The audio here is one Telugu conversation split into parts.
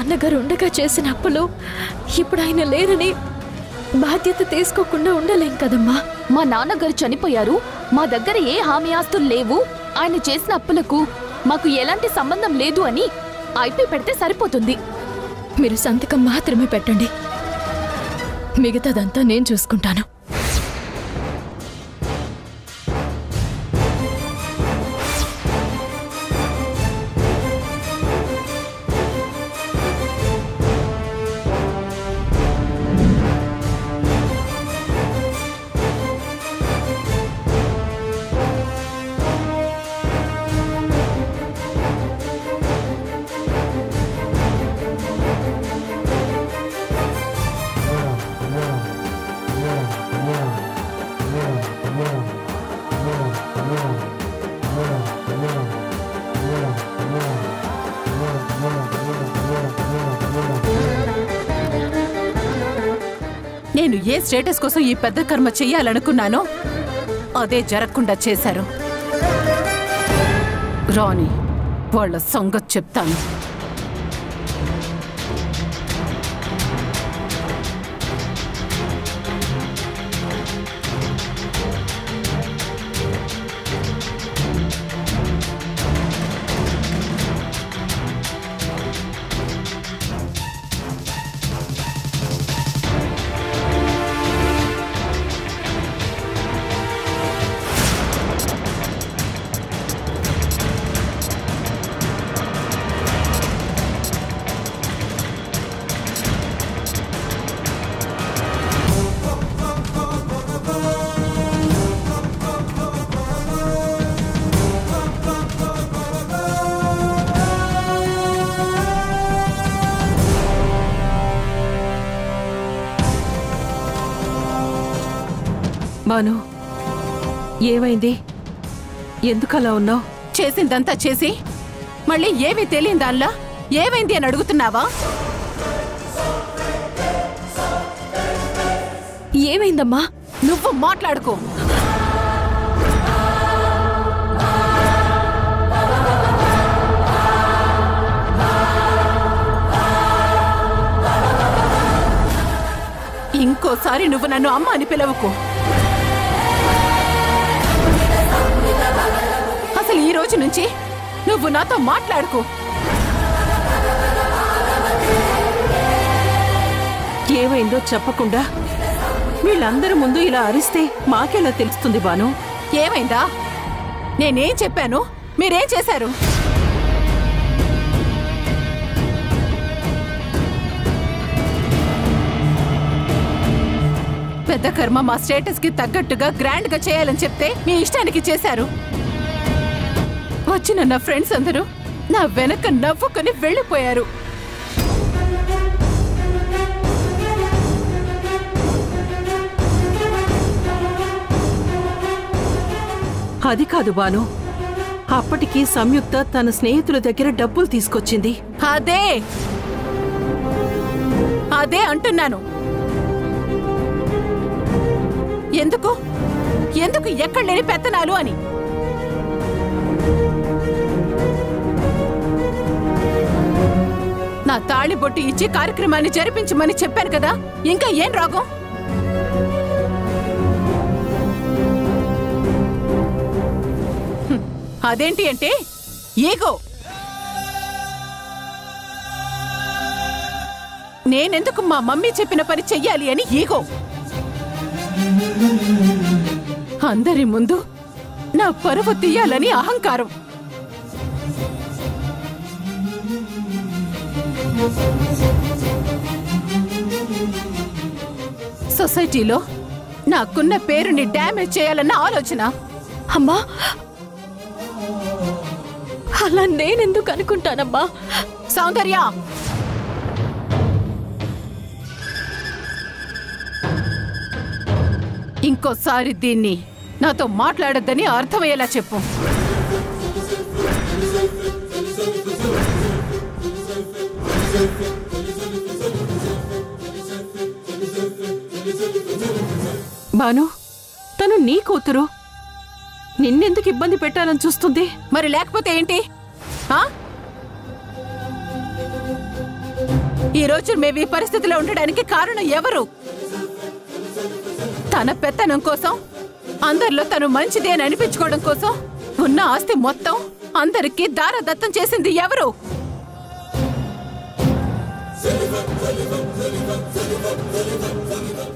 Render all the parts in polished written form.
నాన్నగారు ఉండగా చేసిన అప్పులు ఇప్పుడు ఆయన లేరని బాధ్యత తీసుకోకుండా ఉండలేం కదమ్మా. మా నాన్నగారు చనిపోయారు, మా దగ్గర ఏ హామీ ఆస్తులు లేవు, ఆయన చేసిన అప్పులకు మాకు ఎలాంటి సంబంధం లేదు అని ఐపీ పెడితే సరిపోతుంది. మీరు సంతకం మాత్రమే పెట్టండి, మిగతాదంతా నేను చూసుకుంటాను. నేను ఏ స్టేటస్ కోసం ఈ పెద్ద కర్మ చెయ్యాలనుకున్నానో అదే జరగకుండా చేశారు. రాణి వాళ్ళ సంగతి చెప్తాను. బాను, ఏమైంది? ఎందుకలా ఉన్నావు? చేసిందంతా చేసి మళ్ళీ ఏమీ తెలియని దానిలా ఏమైంది అని అడుగుతున్నావా? ఏమైందమ్మా? నువ్వు మాట్లాడుకో. ఇంకోసారి నువ్వు నన్ను అమ్మ అని పిలవకు. అసలు ఈ రోజు నుంచి నువ్వు నాతో మాట్లాడుకో. ఏమైందో చెప్పకుండా వీళ్ళందరి ముందు ఇలా అరిస్తే మాకెలా తెలుస్తుంది బాను? ఏమైందా? నేనేం చెప్పాను, మీరేం చేశారు? పెద్ద కర్మ మా స్టేటస్ కి తగ్గట్టుగా గ్రాండ్ గా చేయాలని చెప్తే మీ ఇష్టానికి చేశారు. వచ్చిన నా ఫ్రెండ్స్ అందరూ నా వెనక నవ్వుకొని వెళ్ళిపోయారు. అది కాదు బాను, అప్పటికి సంయుక్త తన స్నేహితుల దగ్గర డబ్బులు తీసుకొచ్చింది. అదే అదే అంటున్నాను. ఎందుకు ఎందుకు ఎక్కడ లేని పెత్తనాలు అని. నా తాళి బొట్టు ఇచ్చి కార్యక్రమాన్ని జరిపించమని చెప్పాను కదా, ఇంకా ఏం రాగం? అదేంటి అంటే ఈగో. నేనెందుకు మా మమ్మీ చెప్పిన పని చెయ్యాలి అని ఈగో. అందరి ముందు నా పరువు తీయాలని అహంకారం. సొసైటీలో నాకున్న పేరుని డ్యామేజ్ చేయాలన్న ఆలోచన. అమ్మా, అలా నేనెందుకు అనుకుంటానమ్మా? సౌందర్య, ఇంకోసారి దీన్ని నాతో మాట్లాడొద్దని అర్థమయ్యేలా చెప్పు. బాను, తను నీ కూతురు, నిన్నెందుకు ఇబ్బంది పెట్టాలని చూస్తుంది? మరి లేకపోతే ఏంటి? ఈ రోజు మేము ఈ పరిస్థితిలో ఉండడానికి కారణం ఎవరు? తన పెత్తనం కోసం, అందరిలో తను మంచిది అని అనిపించుకోవడం కోసం ఉన్న ఆస్తి మొత్తం అందరికీ దారదత్తం చేసింది ఎవరు?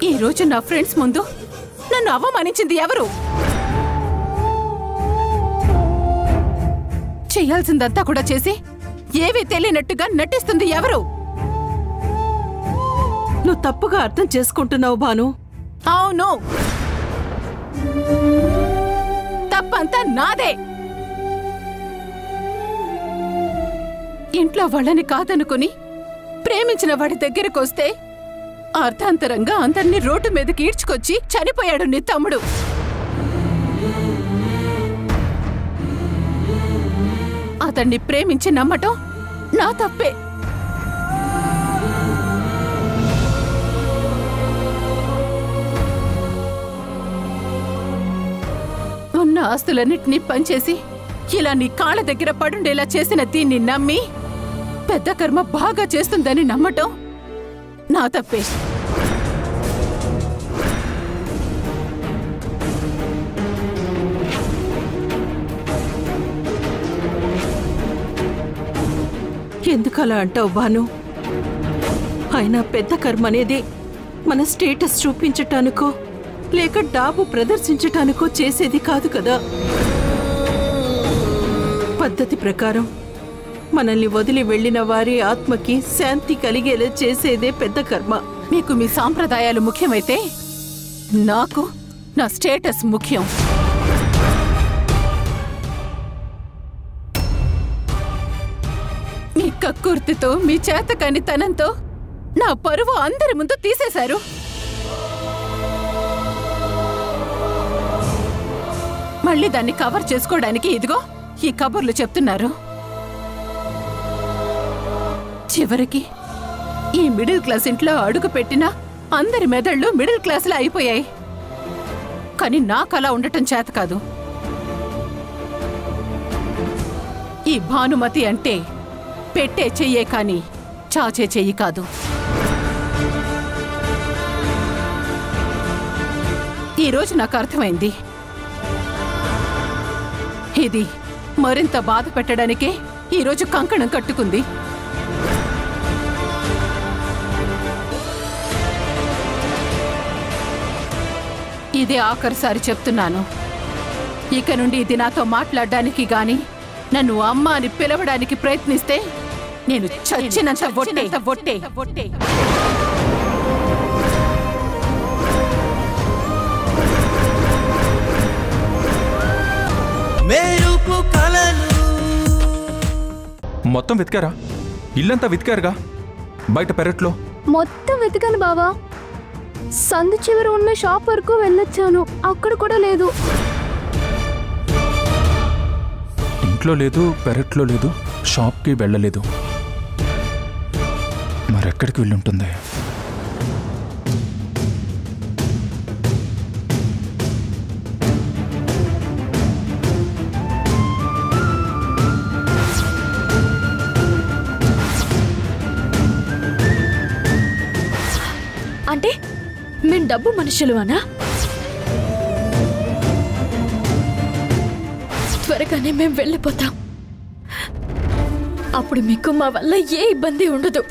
ఈ రోజు నా ఫ్రెండ్స్ ముందు నన్ను అవమానించింది ఎవరు? చేయాల్సిందంతా కూడా చేసి ఏవీ తెలియనట్టుగా నటిస్తుంది ఎవరు? నువ్వు తప్పుగా అర్థం చేసుకుంటున్నావు భాను. అవును, తప్పంతా నాదే. ఇంట్లో వాళ్ళని కాదనుకుని ప్రేమించిన వాడి దగ్గరకు వస్తే అర్థాంతరంగా అందరినీ రోడ్డు మీదకి ఈడ్చుకొచ్చి చనిపోయాడు నీ తమ్ముడు. అతన్ని ప్రేమించి నమ్మటం నా తప్పే. ఉన్న ఆస్తులన్నిటినీ పంచేసి ఇలా నీ కాళ్ళ దగ్గర పడుండేలా చేసిన దీన్ని నమ్మి పెద్ద కర్మ బాగా చేస్తుందని నమ్మటం నా తప్పే. ఎందుకలా అంటావు భాను? అయినా పెద్ద కర్మ అనేది మన స్టేటస్ చూపించటానికో లేక డాబు ప్రదర్శించటానికో చేసేది కాదు కదా. పద్ధతి ప్రకారం మనల్ని వదిలి వెళ్లిన వారి ఆత్మకి శాంతి కలిగేలా చేసేదే పెద్ద కర్మ. మీకు మీ సాంప్రదాయాలు ముఖ్యమైతే నాకు నా స్టేటస్ ముఖ్యం. మీ కక్కుర్తితో, మీ చేతకాని తనంతో నా పరువు అందరి ముందు తీసేశారు. మళ్ళీ దాన్ని కవర్ చేసుకోవడానికి ఇదిగో ఈ కబుర్లు చెప్తున్నారు. చివరికి ఈ మిడిల్ క్లాస్ ఇంట్లో అడుగు పెట్టినా అందరి మెదళ్ళు మిడిల్ క్లాసులో అయిపోయాయి. కానీ నాకు అలా ఉండటం చేత కాదు. ఈ భానుమతి అంటే పెట్టే చెయ్యే కాని చాచే చెయ్యి కాదు. ఈరోజు నాకు అర్థమైంది. ఇది మరింత బాధ పెట్టడానికే ఈరోజు కంకణం కట్టుకుంది. ఇదే ఆఖరిసారి చెప్తున్నాను. ఇక నుండి ఇది నాతో మాట్లాడడానికి గాని నన్ను అమ్మ అని పిలవడానికి ప్రయత్నిస్తే నేను చచ్చినంత బొట్టే. మొత్తం వెతికారా? ఇల్లంతా వెతికారుగా? బయట పెరట్లో మొత్తం వెతికాను బావా. సందు చివర ఉన్న షాప్ వరకు వెళ్ళొచ్చాను, అక్కడ కూడా లేదు. ఇంట్లో లేదు, పెరట్లో లేదు, షాప్కి వెళ్ళలేదు. మరెక్కడికి వెళ్ళుంటుంది? అంటే మేము డబ్బు మనుషులు అనా? త్వరగానే మేము వెళ్ళిపోతాం. అప్పుడు మీకు మా వల్ల ఏ ఇబ్బంది ఉండదు.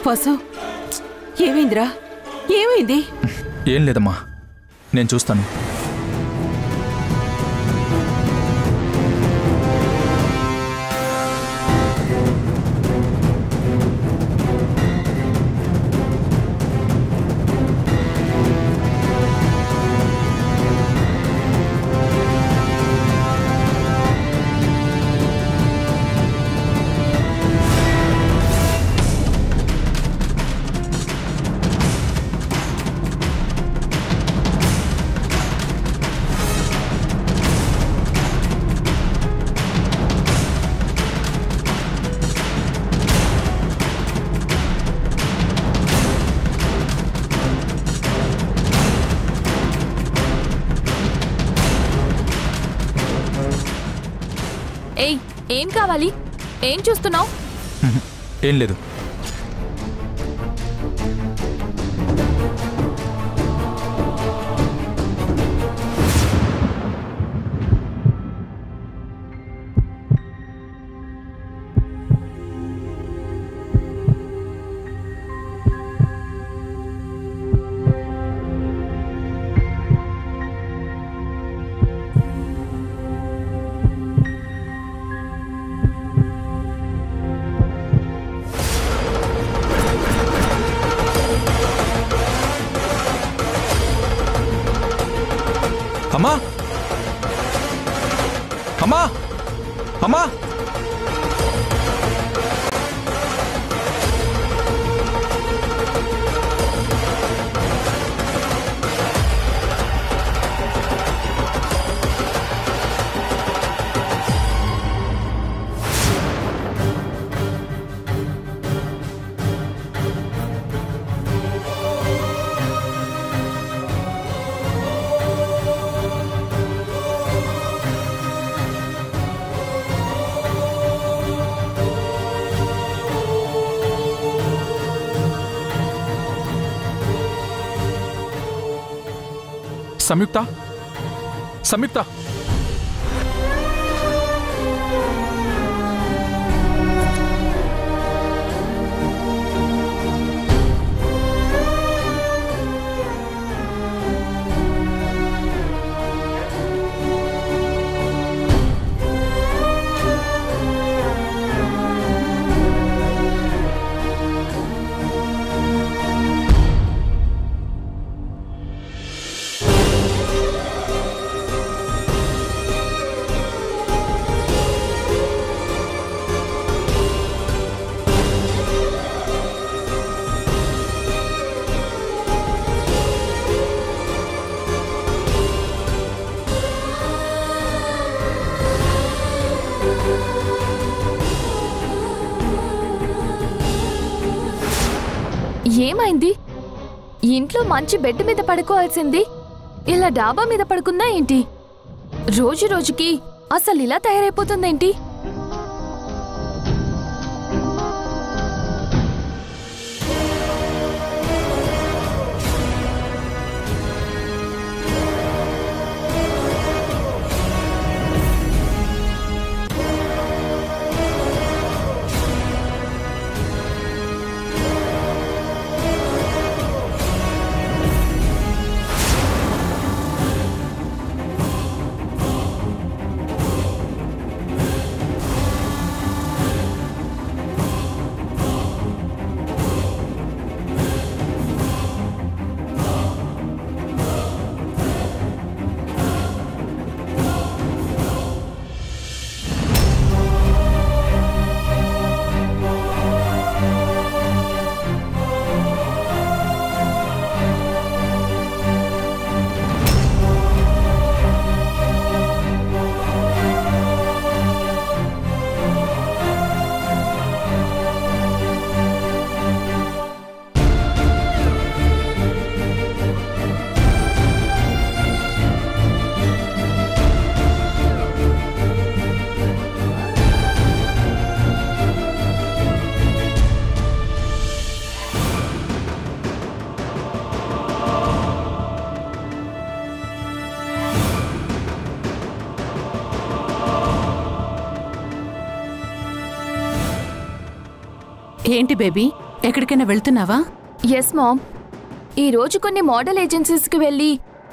వసు, ఏమైందిరా? ఏమైంది? ఏం లేదమ్మా, నేను చూస్తాను. ఏం కావాలి? ఏం చూస్తున్నావు? ఏం లేదు. అమ్మా అమ్మా అమ్మా సంయుక్త సంయుక్త ఏమైంది? ఇంట్లో మంచి బెడ్ మీద పడుకోవాల్సింది ఇలా డాబా మీద పడుకుందా ఏంటి? రోజు రోజుకి అసలు ఇలా తయారైపోతుందేంటి? ఏంటి బేబీ, ఎక్కడికైనా వెళ్తున్నావా? Yes ma'am. ఈ రోజు కొన్ని మోడల్ ఏజెన్సీస్కి వెళ్ళి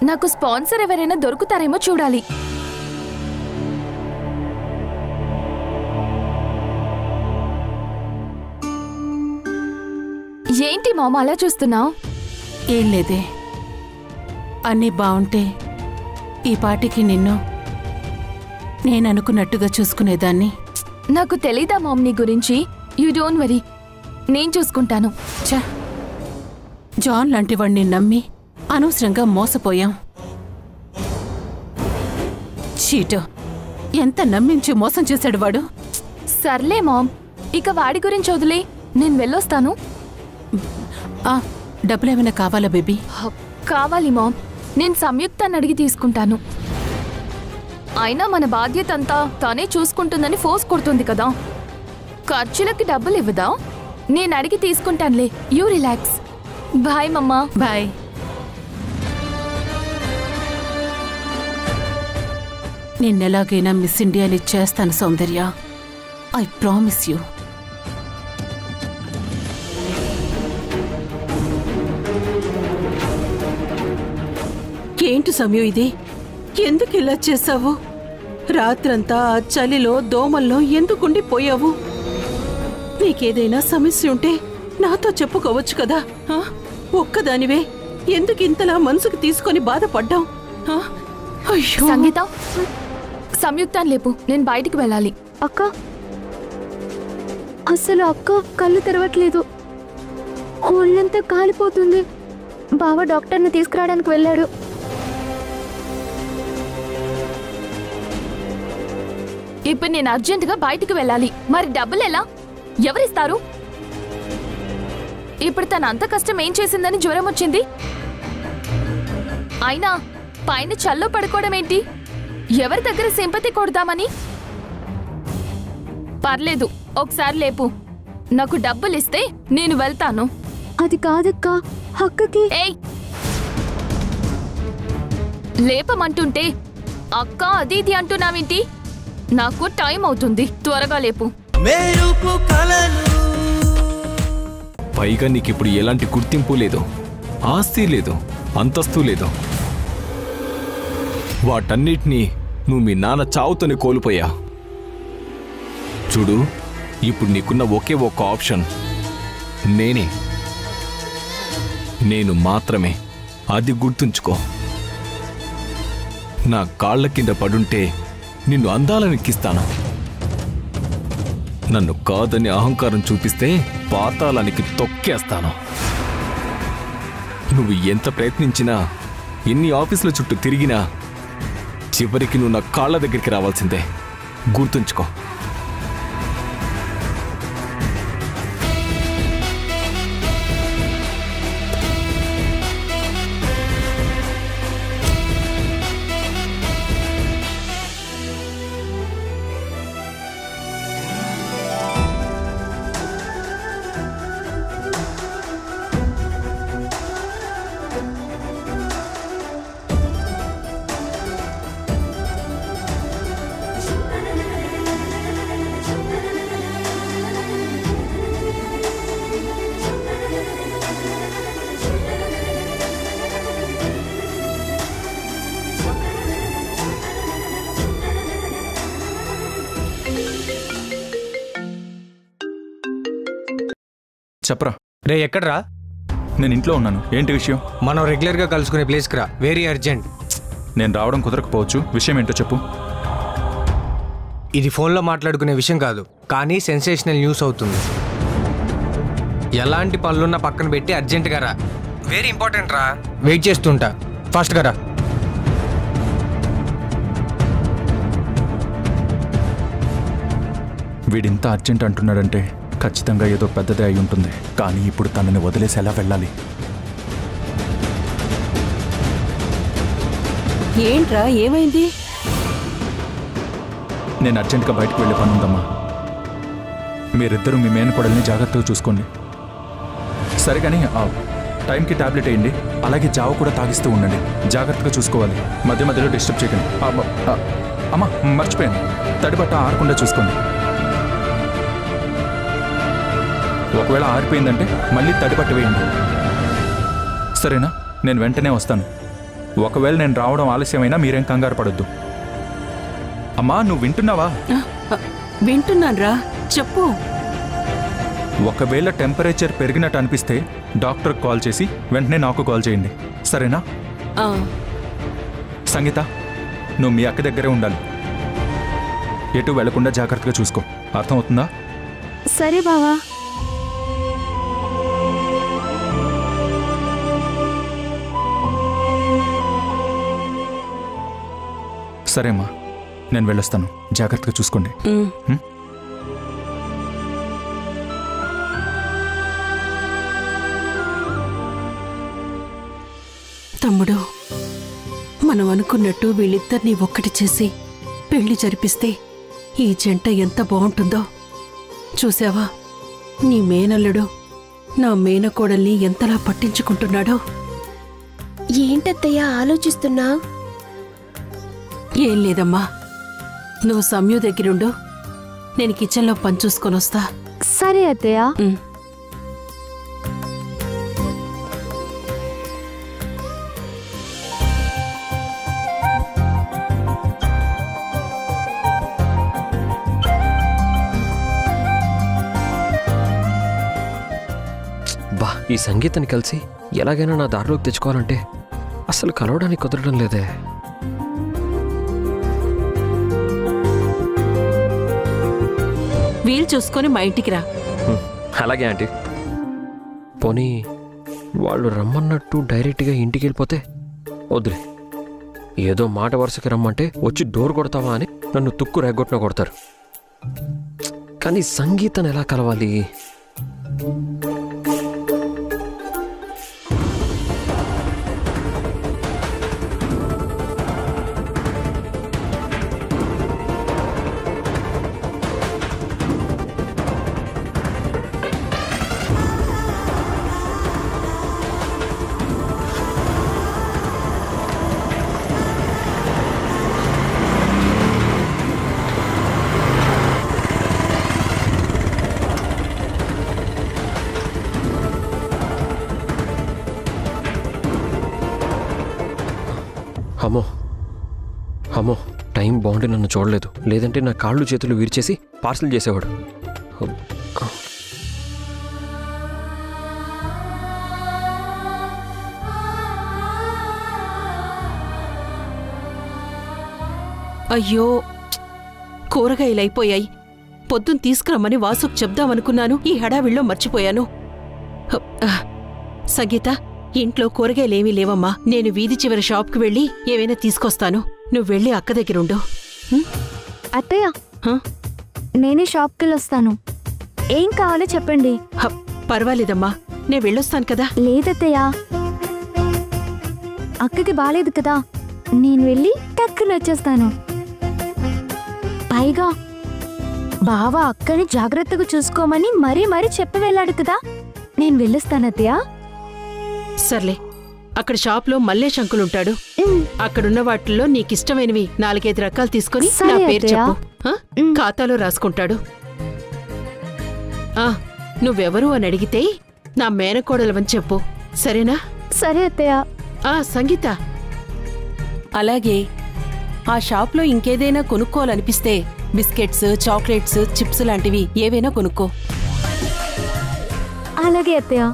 నాకు స్పాన్సర్ ఎవరైనా దొరుకుతారేమో చూడాలి. ఏంటి మామ అలా చూస్తున్నావు? ఏం లేదే, అన్నీ బావుంటే ఈ పాటికి నిన్ను నేననుకున్నట్టుగా చూసుకునేదాన్ని. నాకు తెలీదా మామ్ నీ గురించి? యూ డోంట్ వరీ, నేను చూసుకుంటాను. ఛా, జాన్ లాంటి వాడిని నమ్మి అనవసరంగా మోసపోయాం. చీటో, ఎంత నమ్మించి మోసం చేశాడు వాడు. సర్లే మామ్, ఇక వాడి గురించి వదిలే, నేను వెళ్ళొస్తాను. డబ్బులేమైనా కావాలా బేబీ? కావాలి మామ్, నేను సంయుక్తాన్ని అడిగి తీసుకుంటాను. అయినా మన బాధ్యత అంతా తానే చూసుకుంటుందని ఫోర్స్ కొడుతుంది కదా. ఖర్చులకి డబ్బులు ఇవ్వదా? నేను అడిగి తీసుకుంటానులే. You relax. Bye mamma. Bye. నిన్నెలాగైనా మిస్ ఇండియాని చేస్తాను సౌందర్య. I promise you. ఏంటి సమయం ఇది? ఎందుకు ఇలా చేసావు? రాత్రంతా ఆ చలిలో దోమల్లో ఎందుకుండిపోయావు? నీకేదైనా సమస్య ఉంటే నాతో చెప్పుకోవచ్చు కదా. ఒక్కదానివే ఎందుకు ఇంతలా మనసుకు తీసుకొని బాధపడ్డావు? సంగీత, సంయుక్తాన్ని లేపు. నేను బయటికి వెళ్ళాలి. అక్క, అసలు అక్క కళ్ళు తెరవట్లేదు, ఒళ్ళంతా కాలిపోతుంది. బావ డాక్టర్ని తీసుకురావడానికి వెళ్ళాడు. ఇప్పుడు నేను అర్జెంటుగా బయటికి వెళ్ళాలి. మరి డబ్బులు ఎలా? ఎవరిస్తారు? ఇప్పుడు తన అంత కష్టం ఏం చేసిందని జ్వరం వచ్చింది? అయినా పైన చల్లో పడుకోవడం ఏంటి? ఎవరి దగ్గర సింపతి కొడదామని? పర్లేదు, ఒకసారి లేపు. నాకు డబ్బులిస్తే నేను వెళ్తాను. అది కాదక్క, అక్కకి. ఏయ్, లేపమంటుంటే అక్క అది ఇది అంటున్నావేంటి? నాకు టైం అవుతుంది, త్వరగా లేపు. పైగా నీకిప్పుడు ఎలాంటి గుర్తింపు లేదు, ఆస్తి లేదు, అంతస్తు లేదు. వాటన్నిటినీ నువ్వు మీ నాన్న చావుతోనే కోల్పోయా. చూడు, ఇప్పుడు నీకున్న ఒకే ఒక్క ఆప్షన్ నేనే. నేను మాత్రమే. అది గుర్తుంచుకో. నా కాళ్ల కింద పడుంటే నిన్ను అందాలనెక్కిస్తాను. నన్ను కాదని అహంకారం చూపిస్తే పాతాళానికి తొక్కేస్తాను. నువ్వు ఎంత ప్రయత్నించినా, ఎన్ని ఆఫీసుల చుట్టూ తిరిగినా చివరికి నువ్వు నా కాళ్ళ దగ్గరికి రావాల్సిందే. గుర్తుంచుకో. చెప్పరా. రే, ఎక్కడ్రా? నేను ఇంట్లో ఉన్నాను. ఏంటి విషయం? మనం రెగ్యులర్గా కలుసుకునే ప్లేస్కి రా. Very urgent. నేను రావడం కుదరకపోవచ్చు. విషయం ఏంటో చెప్పు. ఇది ఫోన్లో మాట్లాడుకునే విషయం కాదు, కానీ సెన్సేషనల్ న్యూస్ అవుతుంది. ఎలాంటి పనులున్నా పక్కన పెట్టి అర్జెంటుగా రా. వెరీ ఇంపార్టెంట్ రా. వెయిట్ చేస్తుంటా. ఫాస్ట్గా రా. వీడింత అర్జెంట్ అంటున్నాడంటే ఖచ్చితంగా ఏదో పెద్దదే అయి ఉంటుంది. కానీ ఇప్పుడు తనని వదిలేసి ఎలా వెళ్ళాలి? ఏంట్రా, ఏమైంది? నేను అర్జెంటుగా బయటకు వెళ్ళే పని ఉందమ్మా. మీరిద్దరూ మీ మేనకోడల్ని జాగ్రత్తగా చూసుకోండి. సరే కానీ టైంకి టాబ్లెట్ వేయండి. అలాగే జావ కూడా తాగిస్తూ ఉండండి. జాగ్రత్తగా చూసుకోవాలి. మధ్య మధ్యలో డిస్టర్బ్ చేయకండి. అమ్మా, మర్చిపోయాను. తడిబట్ట ఆరకుండా చూసుకోండి. ఒకవేళ ఆరిపోయిందంటే మళ్ళీ తడిబట్ట వేయండి. సరేనా? నేను వెంటనే వస్తాను. ఒకవేళ నేను రావడం ఆలస్యమైనా మీరేం కంగారు పడొద్దు. అమ్మా, నువ్వు వింటున్నావా? వింటున్నాన్రా, చెప్పు. ఒకవేళ టెంపరేచర్ పెరిగినట్టు అనిపిస్తే డాక్టర్కి కాల్ చేసి వెంటనే నాకు కాల్ చేయండి. సరేనా? సంగీత, నువ్వు మీ అక్క దగ్గరే ఉండాలి. ఎటు వెళ్లకుండా జాగ్రత్తగా చూసుకో. అర్థమవుతుందా? సరే బావా. సరేమ్మా, నేను వెళ్ళొస్తాను. జాగ్రత్తగా చూసుకోండి. తమ్ముడు, మనం అనుకున్నట్టు వీళ్ళిద్దరినీ ఒక్కటి చేసి పెళ్లి జరిపిస్తే ఈ జంట ఎంత బాగుంటుందో. చూసావా, నీ మేనల్లుడు నా మేనకోడల్ని ఎంతలా పట్టించుకుంటున్నాడో. ఏంటత్తయ్య ఆలోచిస్తున్నా? ఏం లేదమ్మా, నువ్వు సమ్యు దగ్గరుండు, నేను కిచెన్లో పని చూసుకొని వస్తా. సరే అత్తయ్య. బా, ఈ సంగీతాన్ని కలిసి ఎలాగైనా నా దారిలోకి తెచ్చుకోవాలంటే అసలు కలవడానికి కుదరడం లేదే. వీలు చూసుకొని మా ఇంటికి రా. అలాగే ఆంటీ. పోనీ వాళ్ళు రమ్మన్నట్టు డైరెక్ట్గా ఇంటికి వెళ్ళిపోతే వద్దులే. ఏదో మాట వరుసకి రమ్మంటే వచ్చి డోర్ కొడతావా అని నన్ను తుక్కు రేగొట్టిన కొడతారు. కానీ సంగీతం ఎలా కలవాలి? అమ్మో అమ్మో, టైం బాగుండి నన్ను చూడలేదు, లేదంటే నా కాళ్ళు చేతులు విరిచేసి పార్సల్ చేసేవాడు. అయ్యో, కూరగాయలు అయిపోయాయి. పొద్దున్న తీసుకురమ్మని వాసుకు చెప్దామనుకున్నాను, ఈ హడావిడిలో మర్చిపోయాను. సంగీత, ఇంట్లో కూరగాయలేమీ లేవమ్మా. నేను వీధి చివరి షాప్కి వెళ్ళి ఏవైనా తీసుకొస్తాను. నువ్వు వెళ్ళి అక్క దగ్గరుండు. అత్తయ్య, నేనే షాప్కి వెళ్ళొస్తాను. ఏం కావాలో చెప్పండి. పర్వాలేదమ్మా, నేను వెళ్ళొస్తాను కదా. లేదత్తయ్య, అక్కకి బాలేదు కదా, నేను వెళ్ళి టక్కున వచ్చేస్తాను. పైగా బావ అక్కని జాగ్రత్తగా చూసుకోమని మరీ చెప్పి వెళ్ళాడు కదా, నేను వెళ్ళొస్తానత్తయ్య. సర్లే, అక్కడ షాప్లో మల్లేష్ అంకులుంటాడు. అక్కడున్న వాటిల్లో నీకిష్టమైనవి 4-5 రకాలు తీసుకుని నా పేరు చెప్పు, ఖాతాలో రాసుకుంటాడు. నువ్వెవరు అని అడిగితే నా మేనకోడలవని చెప్పు, సరేనా? సరే అత్తయ్య. సంగీత, అలాగే ఆ షాప్లో ఇంకేదైనా కొనుక్కోవాలనిపిస్తే బిస్కెట్స్, చాక్లెట్స్, చిప్స్ లాంటివి ఏవైనా కొనుక్కో. అలాగే అత్తయ్య.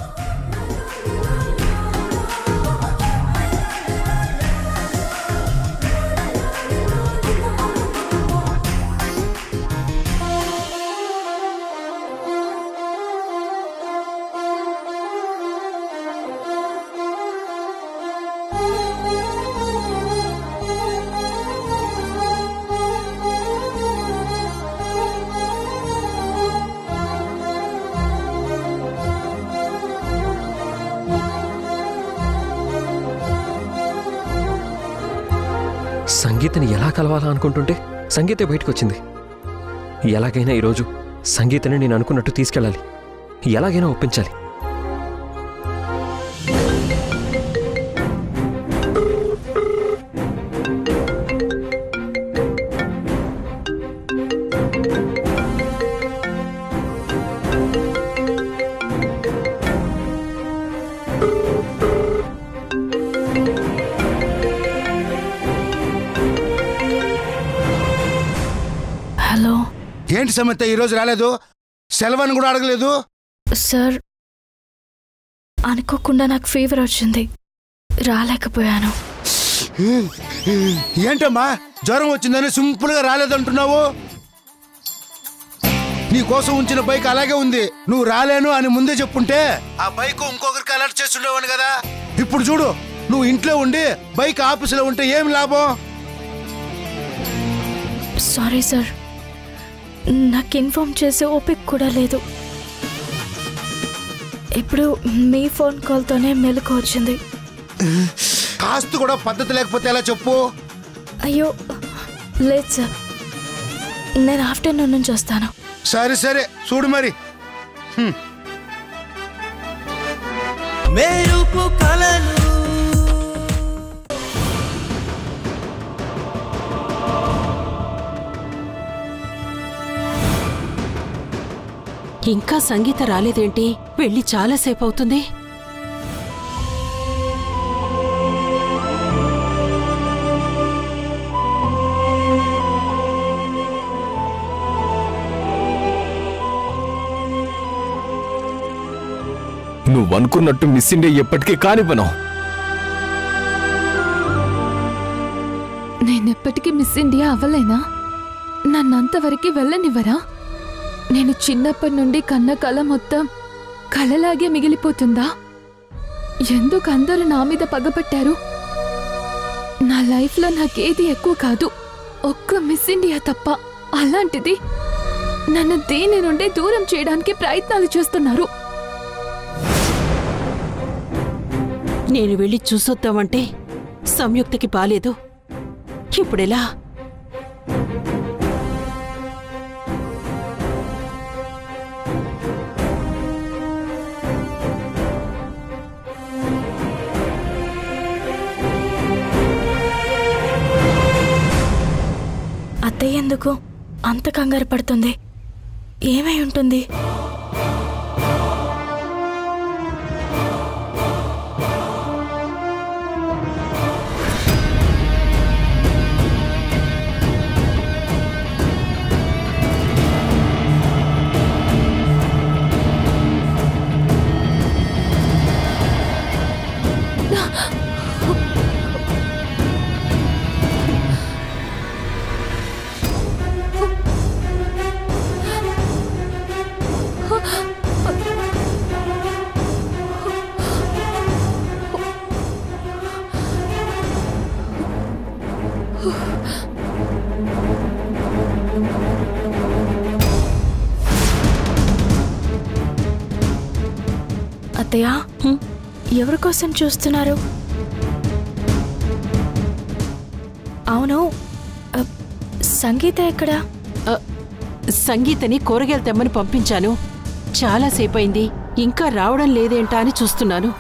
సంగీతని ఎలా కలవాలా అనుకుంటుంటే సంగీతే బయటకు వచ్చింది. ఎలాగైనా ఈరోజు సంగీతని నేను అనుకున్నట్టు తీసుకెళ్ళాలి, ఎలాగైనా ఒప్పించాలి. హలో. ఏంటి సమత ఈరోజు రాలేదు? సెలవని కూడా అడగలేదు. సార్, అనుకోకుండా నాకు ఫీవర్ వచ్చింది, రాలేకపోయాను. ఏంటమ్మా, జ్వరం వచ్చిందని సింపుల్ గా రాలేదంటున్నావు? నీ కోసం ఉంచిన బైక్ అలాగే ఉంది. నువ్వు రాలేను అని ముందే చెప్పుంటే ఆ బైక్ ఇంకొకరికి అలర్ట్ చేస్తుండేవాని కదా. ఇప్పుడు చూడు, నువ్వు ఇంట్లో ఉండి బైక్ ఆఫీసులో ఉంటే ఏం లాభం? సారీ సార్, నాకు ఇన్ఫార్మ్ చేసే ఓపిక కూడా లేదు. ఇప్పుడు మీ ఫోన్ కాల్తోనే మెలకు వచ్చింది. కాస్త కూడా పద్ధతి లేకపోతే ఎలా చెప్పు? అయ్యో లేదు సార్, నేను ఆఫ్టర్నూన్ నుంచి వస్తాను. సరే సరే చూడు మరి. మెరుపు కలలు ఇంకా సంగీత రాలేదేంటి? వెళ్ళి చాలాసేపు అవుతుంది. నువ్వనుకున్నట్టు మిస్ ఇండియా ఎప్పటికీ కానివ్వను. నేనెప్పటికీ మిస్ ఇండియా అవ్వలేనా? నన్నంతవరకు వెళ్ళనివ్వరా? నేను చిన్నప్పటి నుండి కన్న కళ మొత్తం కళలాగే మిగిలిపోతుందా? ఎందుకు అందరూ నా మీద పగబట్టారు? నా లైఫ్లో నాకేది ఎక్కువ కాదు, ఒక్క మిస్ ఇండియా తప్ప. అలాంటిది నన్ను దేని నుండి దూరం చేయడానికి ప్రయత్నాలు చేస్తున్నారు. నేను వెళ్ళి చూసొద్దామంటే సంయుక్తకి బాలేదు. ఇప్పుడెలా? అత్తయ్య ఎందుకు అంత కంగారు పడుతుంది? ఏమై ఉంటుంది? అత్తయ్య, ఎవరి కోసం చూస్తున్నారు? అవును, సంగీత ఎక్కడా? సంగీతని కూరగాయలు తెమ్మని పంపించాను. చాలాసేపయింది, ఇంకా రావడం లేదేంటా అని చూస్తున్నాను.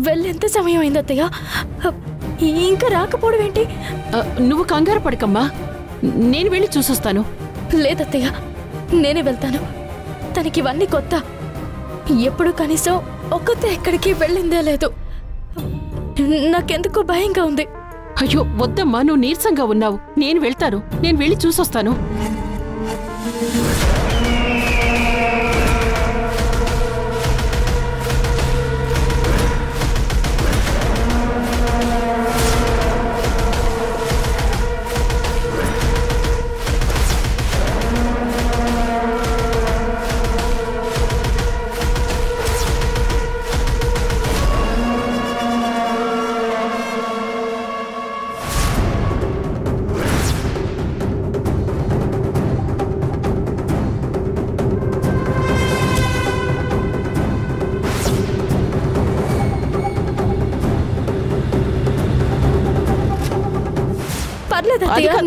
వెళ్ళేంత సమయం అయింది అత్తయ్య, ఇంకా రాకపోవడం ఏంటి? నువ్వు కంగారు పడకమ్మా, నేను వెళ్ళి చూసొస్తాను. లేదత్తయ్య, నేనే వెళ్తాను. తనకి ఇవన్నీ కొత్త. ఎప్పుడు కనీసం ఒక్కతే ఎక్కడికి వెళ్ళిందే లేదు. నాకెందుకో భయంగా ఉంది. అయ్యో వద్దమ్మా, నువ్వు నీరసంగా ఉన్నావు. నేను వెళ్తాను, నేను వెళ్ళి చూసొస్తాను.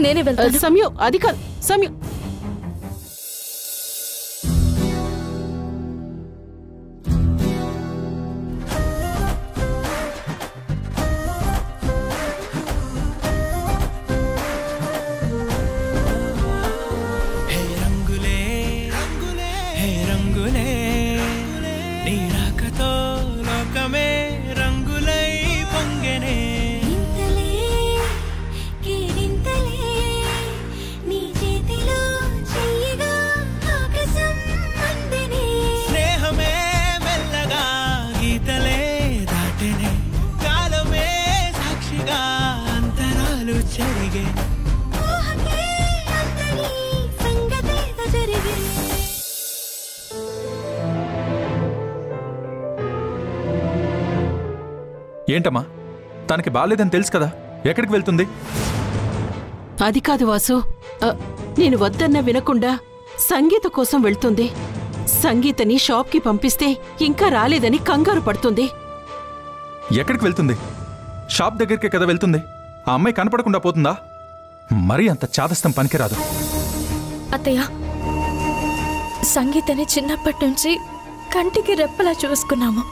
నేనే వెళ్తాను. సమయం అది కాదు, సమయం. ఏంటమ్మా, తనకి బాలేదని తెలుసు కదా, ఎక్కడికి వెళ్తుంది? అది కాదు వాసు, నేను వద్దన్నా వినకుండా సంగీత కోసం వెళ్తుంది. సంగీతని షాప్కి పంపిస్తే ఇంకా రాలేదని కంగారు పడుతుంది. ఎక్కడికి వెళ్తుంది? షాప్ దగ్గరికే కదా వెళ్తుంది. ఆ అమ్మాయి కనపడకుండా పోతుందా? మరీ అంత చాదస్తం పనికిరాదు. అత్తయ్య, సంగీతని చిన్నప్పటి నుంచి కంటికి రెప్పలా చూసుకున్నాము.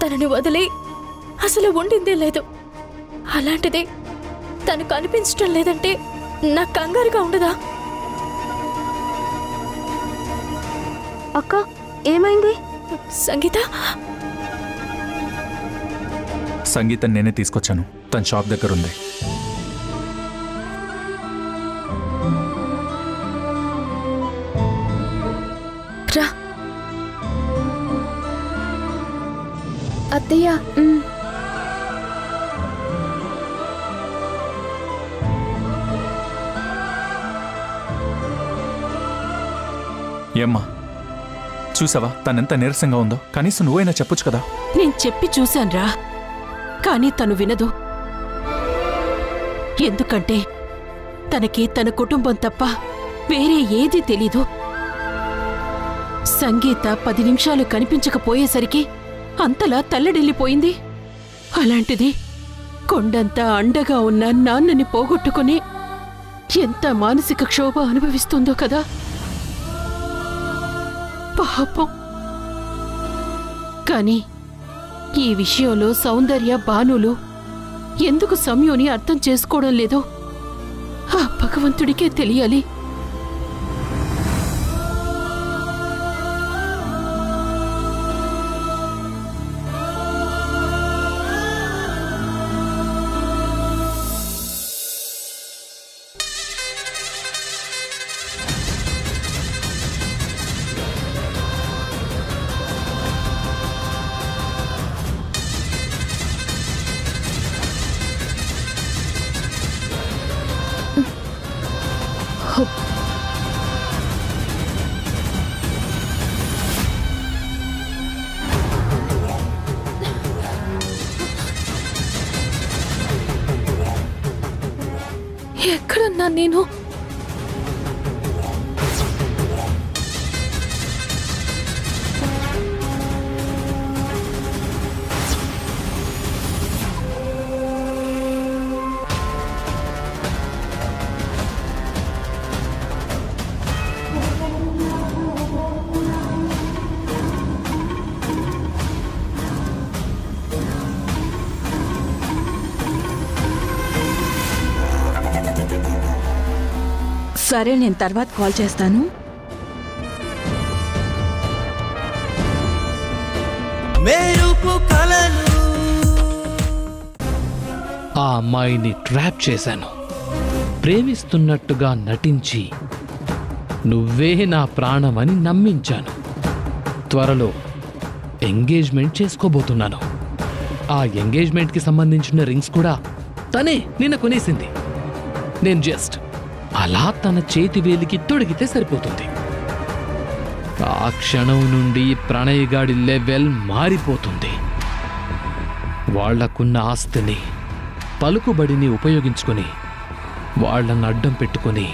తనని వదిలి అసలు ఉండిందే లేదు. అలాంటిది తను కనిపించటం లేదంటే నాకు కంగారుగా ఉండదా? అక్క, ఏమైంది? సంగీత సంగీతం నేనే తీసుకొచ్చాను. తన షాప్ దగ్గర ఉంది. రా అత్తయ్య. ఏమ్మా, చూసావా తనెంత నీరసంగా ఉందో? కనీసం నువ్వైనా చెప్పొచ్చు కదా. నేను చెప్పి చూశాన్రా, కానీ తను వినదు. ఎందుకంటే తనకి తన కుటుంబం తప్ప వేరే ఏదీ తెలీదు. సంగీత 10 నిమిషాలు కనిపించకపోయేసరికి అంతలా తల్లడిల్లిపోయింది. అలాంటిది కొండంత అండగా ఉన్న నాన్నని పోగొట్టుకుని ఎంత మానసిక క్షోభ అనుభవిస్తుందో కదా. పాపం. కాని ఈ విషయంలో సౌందర్య, భానులు ఎందుకు సంయుని అర్థం చేసుకోవడం లేదో ఆ భగవంతుడికే తెలియాలి. ఎక్కడున్నా నేను? సరే, నేను తర్వాత కాల్ చేస్తాను. ఆ అమ్మాయిని ట్రాప్ చేశాను. ప్రేమిస్తున్నట్టుగా నటించి నువ్వే నా ప్రాణమని నమ్మించాను. త్వరలో ఎంగేజ్మెంట్ చేసుకోబోతున్నాను. ఆ ఎంగేజ్మెంట్కి సంబంధించిన రింగ్స్ కూడా తనే నిన్న కొనేసింది. నేను జస్ట్ అలా తన చేతి వేలికి తొడిగితే సరిపోతుంది. ఆ క్షణం నుండి ప్రణయగాడి లెవెల్ మారిపోతుంది. వాళ్లకున్న ఆస్తిని, పలుకుబడిని ఉపయోగించుకొని వాళ్లను అడ్డం పెట్టుకొని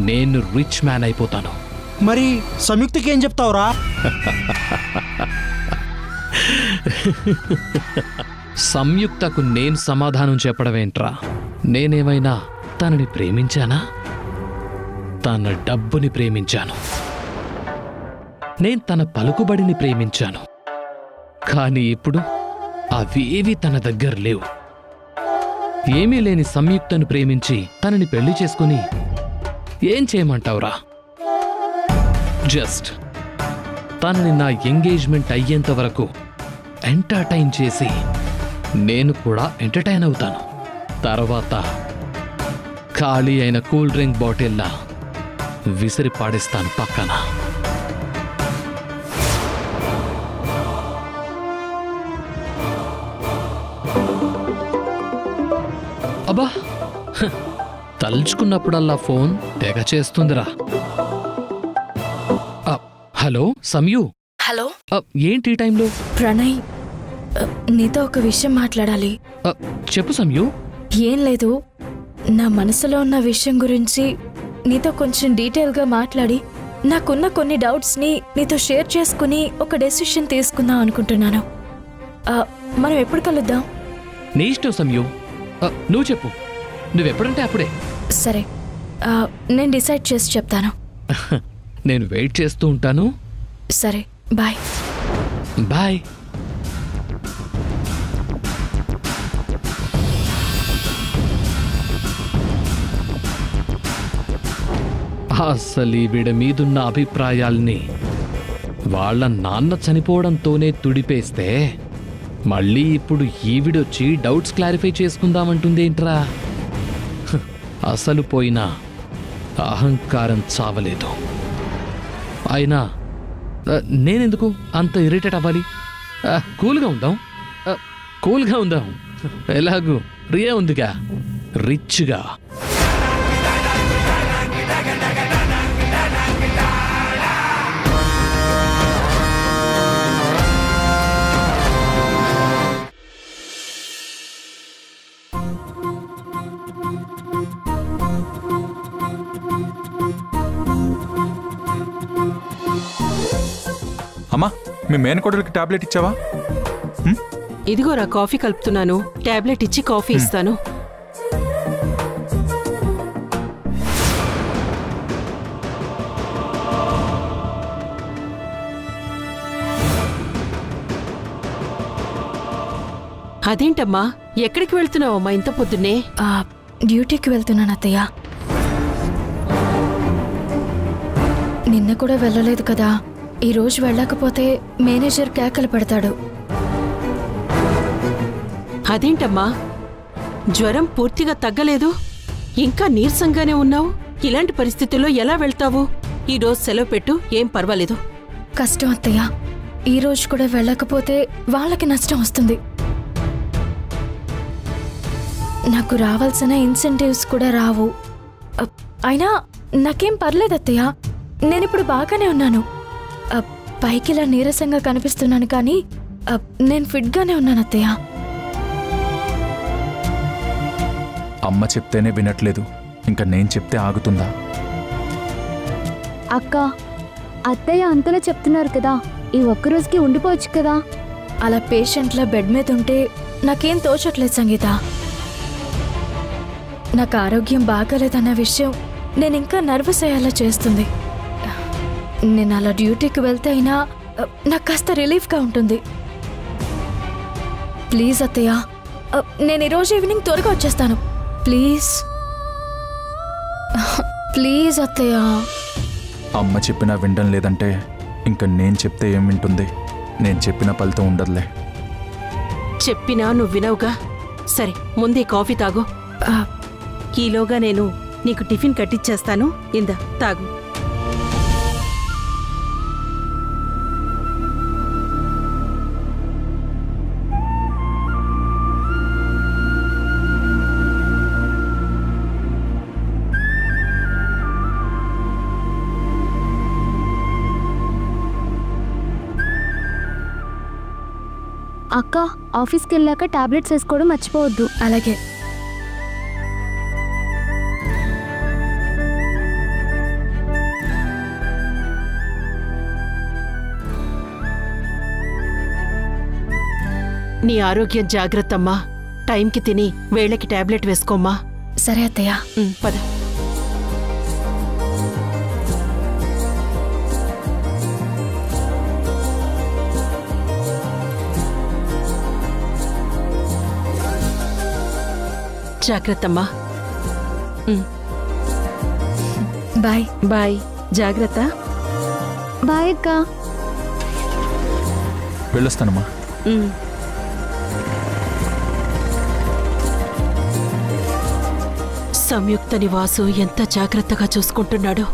నేను రిచ్ మ్యాన్ అయిపోతాను. మరి సంయుక్తకి ఏం చెప్తావురా? సంయుక్తకు నేను సమాధానం చెప్పడమేంట్రా? నేనేమైనా తనని ప్రేమించానా? తన డబ్బుని ప్రేమించాను. నేను తన పలుకుబడిని ప్రేమించాను. కానీ ఇప్పుడు అవేవి తన దగ్గర లేవు. ఏమీ లేని సంయుక్తను ప్రేమించి తనని పెళ్లి చేసుకుని ఏం చేయమంటావురా? జస్ట్ తనని నా ఎంగేజ్మెంట్ అయ్యేంత వరకు ఎంటర్టైన్ చేసి నేను కూడా ఎంటర్టైన్ అవుతాను. తర్వాత ఖాళీ అయిన కూల్ డ్రింక్ బాటిల్లా విసిరి పాడేస్తాను పక్కన. అబ్బా, తలుచుకున్నప్పుడల్లా ఫోన్ తెగ చేస్తుందిరా. హలో సంయు. హలో. ఏంటి ఈ టైంలో? ప్రణయ్ నీతో ఒక విషయం మాట్లాడాలి. చెప్పు సంయు. ఏం లేదు, నా మనసులో ఉన్న విషయం గురించి నీతో కొంచెం డీటెయిల్గా మాట్లాడి నాకున్న కొన్ని డౌట్స్ని నీతో షేర్ చేసుకుని ఒక డెసిషన్ తీసుకుందాం అనుకుంటున్నాను. మనం ఎప్పుడు కలుద్దాం? నీ ఇష్టం సంయు, నువ్వు చెప్పు. నువ్వెప్పుడంటే అప్పుడే. సరే, నేను డిసైడ్ చేసి చెప్తాను. నేను వెయిట్ చేస్తూ ఉంటాను. సరే, బాయ్. బాయ్. అసలు వీడి మీదున్న అభిప్రాయాల్ని వాళ్ళ నాన్న చనిపోవడంతోనే తుడిపేస్తే మళ్ళీ ఇప్పుడు ఈవిడొచ్చి డౌట్స్ క్లారిఫై చేసుకుందామంటుందేంట్రా? అసలు పోయినా అహంకారం చావలేదు. అయినా నేనెందుకు అంత ఇరిటేట్ అవ్వాలి? కూల్గా ఉందాం. ఎలాగూ రియా ఉందిగా, రిచ్గా. అమ్మా, మీ మేనకోడలికి టాబ్లెట్ ఇచ్చావా? ఇదిగోరా కాఫీ కలుపుతున్నాను. టాబ్లెట్ ఇచ్చి కాఫీ ఇస్తాను. అదేంటమ్మా, ఎక్కడికి వెళ్తున్నావమ్మా ఇంత పొద్దున్నే? డ్యూటీకి వెళ్తున్నాను అత్తయ్య. నిన్న కూడా వెళ్ళలేదు కదా, ఈరోజు వెళ్ళకపోతే మేనేజర్ కేకలు పెడతాడు. అదేంటమ్మా, జ్వరం పూర్తిగా తగ్గలేదు, ఇంకా నీరసంగానే ఉన్నావు. ఇలాంటి పరిస్థితుల్లో ఎలా వెళ్తావు? ఈరోజు సెలవు పెట్టు, ఏం పర్వాలేదు. కష్టం అత్తయ్య, ఈరోజు కూడా వెళ్ళకపోతే వాళ్ళకి నష్టం వస్తుంది. నాకు రావాల్సిన ఇన్సెంటివ్స్ కూడా రావు. అయినా నాకేం పర్లేదు అత్తయ్య, నేనిప్పుడు బాగానే ఉన్నాను. పైకి ఇలా నీరసంగా కనిపిస్తున్నాను కానీ నేను ఫిట్గానే ఉన్నాను అత్తయ్య. అమ్మ చెప్తేనే వినట్లేదు, ఇంకా నేను చెప్తే ఆగుతుందా? అక్క, అత్తయ్య అంతలా చెప్తున్నారు కదా, ఈ ఒక్కరోజుకి ఉండిపోవచ్చు కదా. అలా పేషెంట్ల బెడ్ మీద ఉంటే నాకేం తోచట్లేదు సంగీత. నాకు ఆరోగ్యం బాగాలేదన్న విషయం నేను ఇంకా నర్వస్ అయ్యేలా చేస్తుంది. నేను అలా డ్యూటీకి వెళ్తే అయినా నాకు కాస్త రిలీఫ్గా ఉంటుంది. ప్లీజ్ అత్తయ్య, నేను ఈరోజు ఈవినింగ్ త్వరగా వచ్చేస్తాను. ప్లీజ్ అత్తయ్య. అమ్మ చెప్పినా వినడం లేదంటే ఇంకా నేను చెప్తే ఏం వింటుంది? నేను చెప్పిన ఫలితం ఉండదులే. చెప్పినా నువ్వు వినవుగా. సరే, ముందే కాఫీ తాగు. ఈలోగా నేను నీకు టిఫిన్ కట్టిచ్చేస్తాను. ఇందా తాగు. అక్క, ఆఫీస్కి వెళ్ళాక టాబ్లెట్స్ వేసుకోవడం మర్చిపోవద్దు. అలాగే. నీ ఆరోగ్యం జాగ్రత్తమ్మా. టైంకి తిని వేళకి టాబ్లెట్ వేసుకోమ్మా. సరే అత్తయ్య. పద. జాగ్రత్తమ్మా. బాయ్. బాయ్. జాగ్రత్త. బాయ్ అక్క. వెళ్ళొస్తానమ్మా. సంయుక్త నివాసు ఎంత జాగ్రత్తగా చూసుకుంటున్నాడు.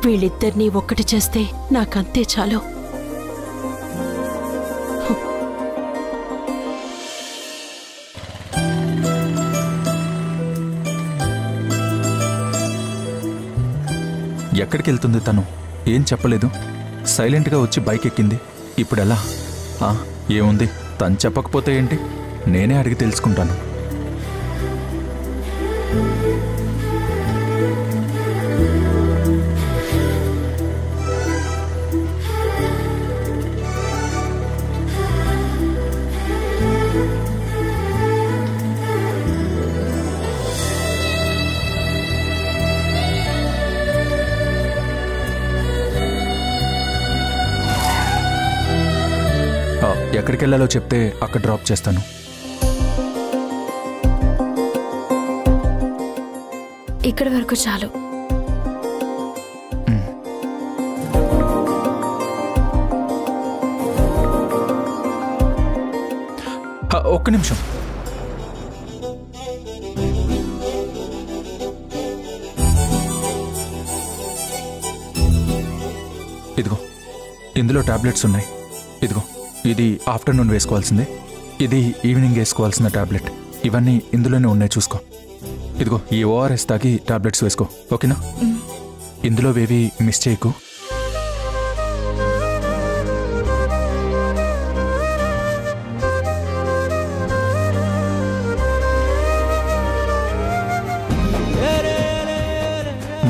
వీళ్ళిద్దరినీ ఒక్కటి చేస్తే నాకంతే చాలు. ఎక్కడికి వెళ్తుంది తను? ఏం చెప్పలేదు, సైలెంట్గా వచ్చి బైక్ ఎక్కింది. ఇప్పుడెలా? ఏముంది, తను చెప్పకపోతే ఏంటి, నేనే అడిగి తెలుసుకుంటాను. ఎక్కడికి వెళ్ళాలో చెప్తే అక్కడ డ్రాప్ చేస్తాను. ఇక్కడి వరకు చాలు. ఒక్క నిమిషం. ఇదిగో, ఇందులో టాబ్లెట్స్ ఉన్నాయి. ఇదిగో, ఇది ఆఫ్టర్నూన్ వేసుకోవాల్సిందే, ఇది ఈవినింగ్ వేసుకోవాల్సిన టాబ్లెట్. ఇవన్నీ ఇందులోనే ఉన్నాయి, చూసుకో. ఇదిగో, ఈ ఓఆర్ఎస్ తాగి టాబ్లెట్స్ వేసుకో, ఓకేనా? ఇందులో వేవి మిస్ చేయకు.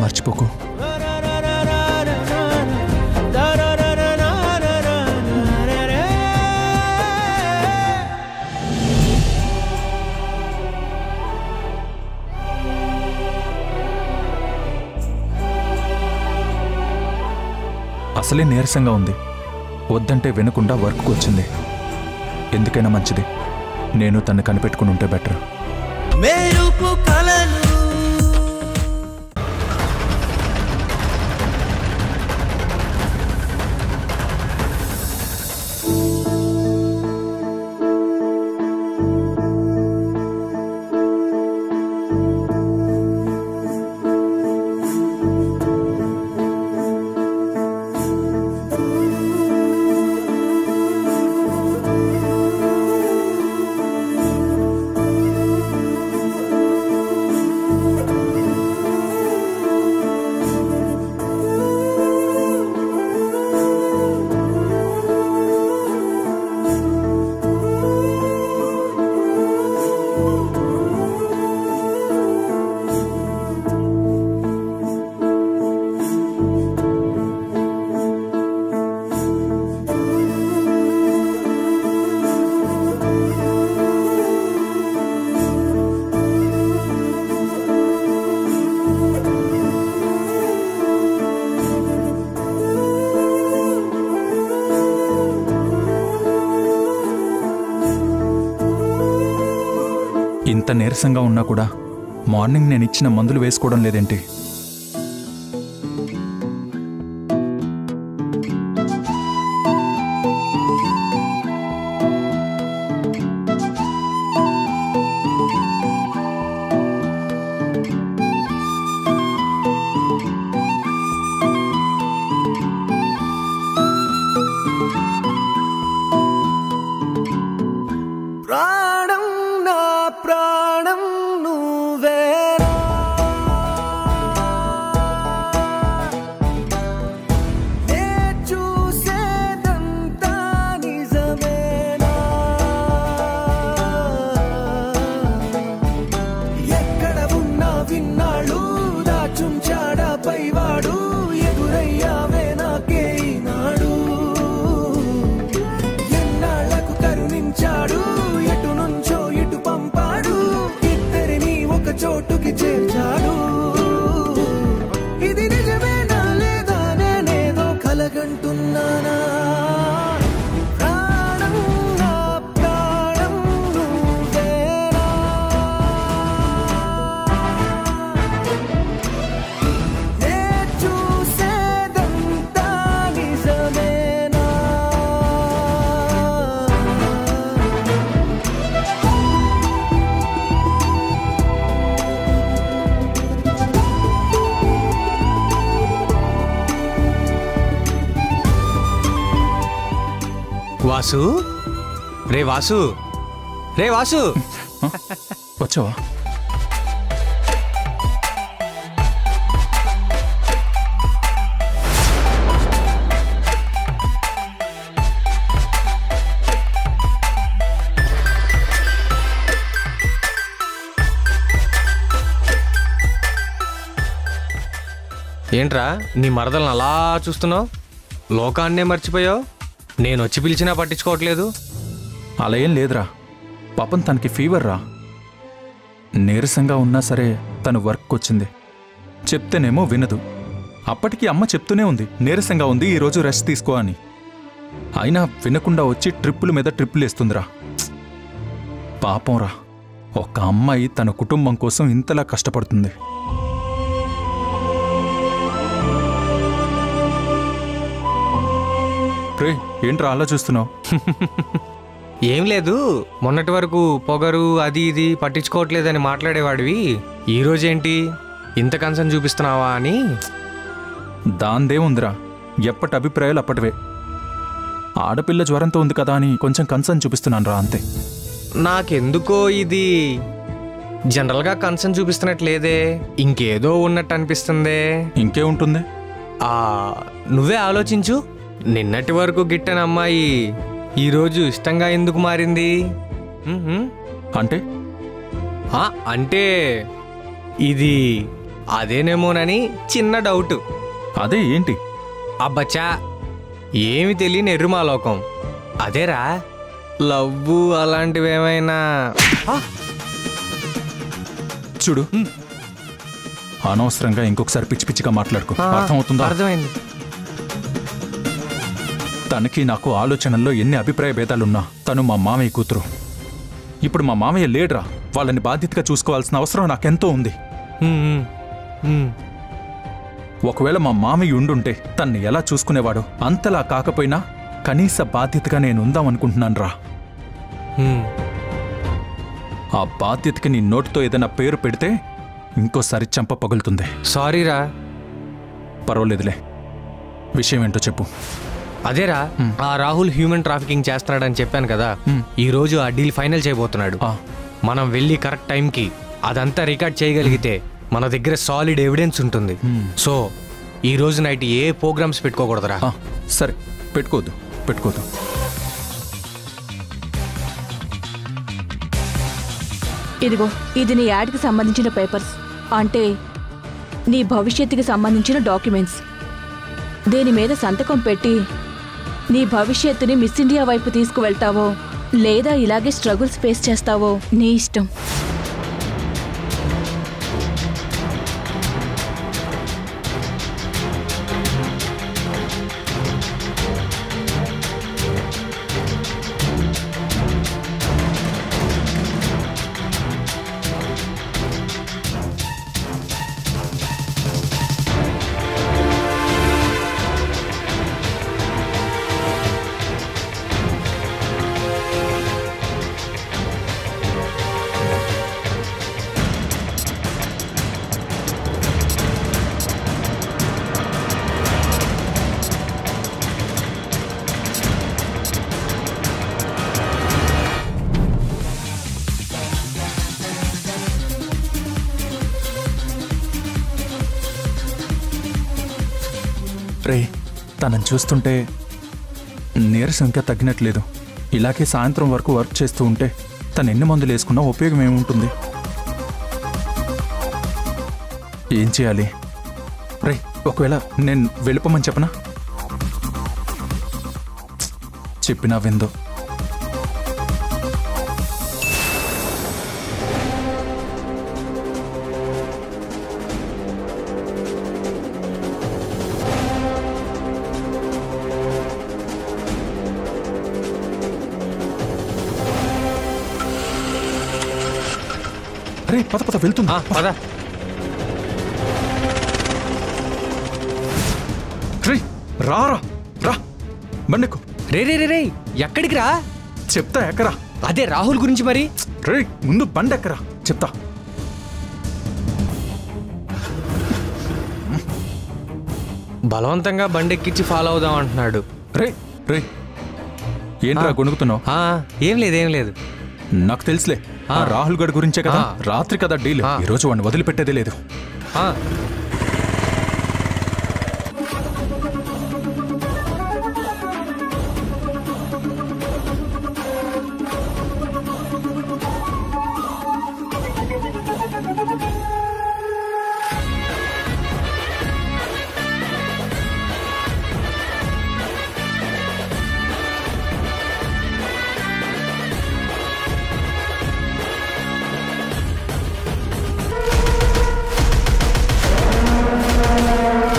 మర్చిపోకు. అసలే నీరసంగా ఉంది, వద్దంటే వినకుండా వర్క్కి వచ్చింది. ఎందుకైనా మంచిది, నేను తను కనిపెట్టుకుని ఉంటే బెటర్. ఇంత నీరసంగా ఉన్నా కూడా మార్నింగ్ నేను ఇచ్చిన మందులు వేసుకోవడం లేదేంటి? వాసు, రే వాసు, రే వాసు, వచ్చావా? ఏంట్రా నీ మరదలను అలా చూస్తున్నావు? లోకాన్నే మర్చిపోయావు? నేను వచ్చి పిలిచినా పట్టించుకోవట్లేదు. అలా ఏం లేదురా, పాపం తనకి ఫీవర్ రా. నీరసంగా ఉన్నా సరే తను వర్క్ వచ్చింది. చెప్తేనేమో వినదు. అప్పటికి అమ్మ చెప్తూనే ఉంది, నీరసంగా ఉంది, ఈరోజు రెస్ట్ తీసుకో అని. అయినా వినకుండా వచ్చి ట్రిప్పుల మీద ట్రిప్పులు వేస్తుందిరా. పాపం రా, ఒక అమ్మాయి తన కుటుంబం కోసం ఇంతలా కష్టపడుతుంది. రే ఏంట్రా అలా చూస్తున్నావు? ఏం లేదు, మొన్నటి వరకు పొగరు అది ఇది పట్టించుకోవట్లేదని మాట్లాడేవాడివి, ఈరోజేంటి ఇంత కన్సర్న్ చూపిస్తున్నావా అని. దాందేముందిరా, ఎప్పటి అభిప్రాయాలు అప్పటివే. ఆడపిల్ల జ్వరంతో ఉంది కదా అని కొంచెం కన్సర్న్ చూపిస్తున్నాను రా, అంతే. నాకెందుకో ఇది జనరల్గా కన్సర్న్ చూపిస్తున్నట్లేదే, ఇంకేదో ఉన్నట్టు అనిపిస్తుందే. ఇంకే ఉంటుంది? నువ్వే ఆలోచించు. నిన్నటి వరకు గిట్టని అమ్మాయి ఈరోజు ఇష్టంగా ఎందుకు మారింది? అంటే అంటే ఇది అదేనేమోనని చిన్న డౌట్. అదే ఏంటి? అబ్బచ్చా, ఏమి తెలియని ఎర్రుమాలోకం. అదేరా లవ్వు అలాంటివేమైనా. చూడు, అనవసరంగా ఇంకొకసారి పిచ్చి పిచ్చిగా మాట్లాడుకో. అర్థమవుతుందా? అర్థమైంది. తనకి నాకు ఆలోచనల్లో ఎన్ని అభిప్రాయ భేదాలున్నా తను మా మామయ్య కూతురు. ఇప్పుడు మా మామయ్య లేడ్రా, వాళ్ళని బాధ్యతగా చూసుకోవాల్సిన అవసరం నాకెంతో ఉంది. ఒకవేళ మా మామయ్య ఉండుంటే తన్ని ఎలా చూసుకునేవాడు? అంతలా కాకపోయినా కనీస బాధ్యతగా నేను ఉందామనుకుంటున్నాను రా. ఆ బాధ్యతకి నీ నోటితో ఏదైనా పేరు పెడితే ఇంకోసారి చెంప పగులుతుంది. సారీరా. పర్వాలేదులే, విషయం ఏంటో చెప్పు. అదేరా, ఆ రాహుల్ హ్యూమన్ ట్రాఫికింగ్ చేస్తున్నాడని చెప్పాను కదా, ఈ రోజు ఆ డీల్ ఫైనల్ చేయబోతున్నాడు. మనం వెళ్ళి కరెక్ట్ టైంకి అదంతా రికార్డ్ చేయగలిగితే మన దగ్గర సాలిడ్ ఎవిడెన్స్ ఉంటుంది. సో ఈ రోజు నైట్ ఏ ప్రోగ్రామ్స్ పెట్టుకోకూడదురా. సరే, పెట్టుకోవద్దు. ఇదిగో, ఇది నీ యాడ్కి సంబంధించిన పేపర్స్, అంటే నీ భవిష్యత్తుకి సంబంధించిన డాక్యుమెంట్స్. దీని మీద సంతకం పెట్టి నీ భవిష్యత్తుని మిస్ ఇండియా వైపు తీసుకువెళ్తావో లేదా ఇలాగే స్ట్రగుల్స్ ఫేస్ చేస్తావో నీ ఇష్టం. రే, తనని చూస్తుంటే నీరసం ఇంకా తగ్గినట్లేదు. ఇలాగే సాయంత్రం వరకు వర్క్ చేస్తూ ఉంటే తను ఎన్ని మందులు వేసుకున్నా ఉపయోగం ఏముంటుంది? ఏం చేయాలి? రే, ఒకవేళ నేను వెళ్ళిపోమని చెప్పనా? చెప్పినా విందో. రే, పద వెళ్తుందా? పద. రే, రారా రా, బండెక్కు. రే రే రే రే, ఎక్కడికి రా? చెప్తా, ఎక్కరా. అదే రాహుల్ గురించి మరి. రే, ముందు బండెక్కరా, చెప్తా. బలవంతంగా బండెక్కించి ఫాలో అవుదాం అంటున్నాడు. రే రే, ఏంట్రా గొణుకుతున్నావు? ఏం లేదు. నాకు తెలుసులే, ఆ రాహుల్ గడ్ గురించే కదా. రాత్రి కదా డీల్. ఈరోజు వాడిని వదిలిపెట్టేదే లేదు.